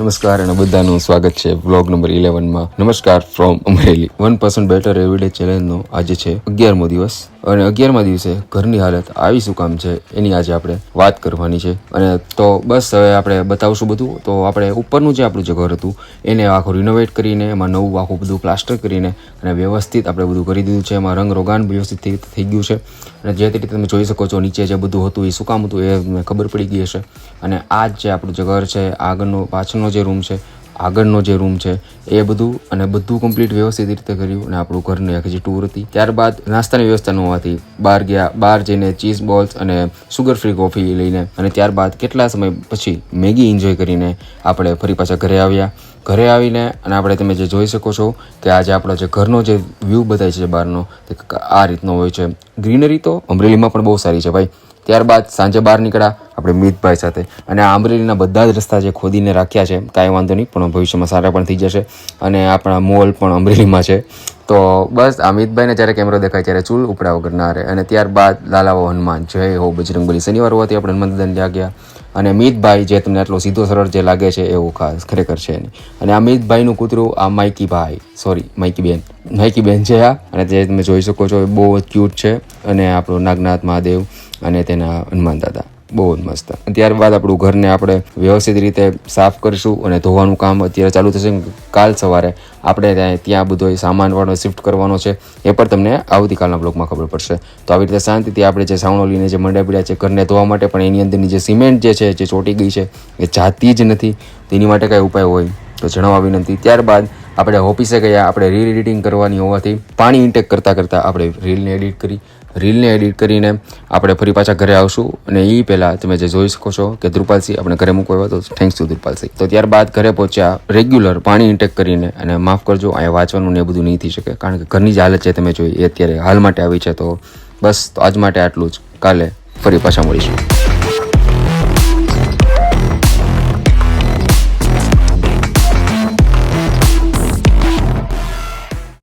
નમસ્કાર અને બધાનું સ્વાગત છે વ્લોગ નંબર 11 માં. નમસ્કાર ફ્રોમ અમરેલી. 1% બેટર એવરીડે ચેલેન્જનો આજે છે 11મો દિવસ અને 11મા દિવસે ઘરની હાલત આવી શું કામ છે એની આજે આપણે વાત કરવાની છે. અને તો બસ હવે આપણે બતાવશું બધું. તો આપણે ઉપરનું જે આપણું જે ઘર હતું એને આખું રિનોવેટ કરીને એમાં નવું આખું બધું પ્લાસ્ટર કરીને અને વ્યવસ્થિત આપણે બધું કરી દીધું છે. એમાં રંગ રોગાન વ્યવસ્થિત થઈ ગયું છે અને જે રીતે તમે જોઈ શકો છો નીચે જે બધું હતું એ શું કામ હતું એ મને ખબર પડી ગઈ હશે. અને આ જે આપણું જે ઘર છે આગળનો પાછળનો જે રૂમ છે આગળનો જે રૂમ છે એ બધું અને બધું કમ્પ્લીટ વ્યવસ્થિત રીતે કર્યું. અને આપણું ઘરની આખી જે ટૂર હતી ત્યારબાદ નાસ્તાની વ્યવસ્થા ન હોવાથી બહાર ગયા. બહાર જઈને ચીઝ બોલ્સ અને સુગર ફ્રી કોફી લઈને અને ત્યારબાદ કેટલા સમય પછી મેગી એન્જોય કરીને આપણે ફરી પાછા ઘરે આવ્યા. ઘરે આવીને અને આપણે તમે જે જોઈ શકો છો કે આજે આપણો જે ઘરનો જે વ્યૂ બતાય છે બહારનો તે આ રીતનો હોય છે. ગ્રીનરી તો અમરેલીમાં પણ બહુ સારી છે ભાઈ. ત્યારબાદ સાંજે બહાર નીકળ્યા આપણે મિતભાઈ સાથે અને અમરેલીના બધા જ રસ્તા જે ખોદીને રાખ્યા છે કાંઈ વાંધો નહીં પણ ભવિષ્યમાં સારા પણ થઈ જશે. અને આપણા મોલ પણ અમરેલીમાં છે. તો બસ આ મિતભાઈને જ્યારે કેમેરો દેખાય ત્યારે ચૂલ ઉપડા વગર ના રહે. અને ત્યારબાદ લાલાવો હનુમાન જય હો બજરંગબલી. શનિવાર હોવાથી આપણે હનુમાન દાદાને ત્યાં ગયા. અને મિતભાઈ જે તમને આટલો સીધો સરળ જે લાગે છે એવું ખાસ ખરેખર છે નહીં. અને આ મિતભાઈનું કૂતરું આ માઇકી બેન છે આ. અને તે તમે જોઈ શકો છો બહુ જ ક્યુટ છે. અને આપણું નાગનાથ મહાદેવ અને તેના હનુમાન દાદા બહુ જ મસ્ત. ત્યારબાદ આપણું ઘરને આપણે વ્યવસ્થિત રીતે સાફ કરીશું અને ધોવાનું કામ અત્યારે ચાલુ થશે. કાલ સવારે આપણે ત્યાં બધો સામાન વાળો શિફ્ટ કરવાનો છે એ પણ તમને આવતીકાલના બ્લોગમાં ખબર પડશે. તો આવી રીતે શાંતિથી આપણે જે સાવણો લઈને જે મંડ્યા પડ્યા છે ઘરને ધોવા માટે પણ એની અંદરની જે સિમેન્ટ જે છે જે ચોંટી ગઈ છે એ જાતી જ નથી. તેની માટે કાંઈ ઉપાય હોય તો જણાવવા વિનંતી. ત્યારબાદ આપણે ઓફિસે ગયા. આપણે રીલ એડિટિંગ કરવાની હોવાથી પાણી ઇન્ટેક કરતાં આપણે રીલને એડિટ કરીને આપણે ફરી પાછા ઘરે આવશું. અને એ પહેલાં તમે જે જોઈ શકો છો કે ધ્રુપાલસિંહ આપણે ઘરે મૂકવા આવ્યો તો થેન્ક્સ ટુ ધ્રુપાલસિંહ. તો ત્યારબાદ ઘરે પહોંચ્યા રેગ્યુલર પાણી ઇન્ટેક કરીને. અને માફ કરજો અહીંયા વાંચવાનું ને એ બધું નહીં થઈ શકે કારણ કે ઘરની જ હાલત છે તમે જોઈ એ અત્યારે હાલ માટે આવી છે. તો બસ તો આજ માટે આટલું જ. કાલે ફરી પાછા મળીશું.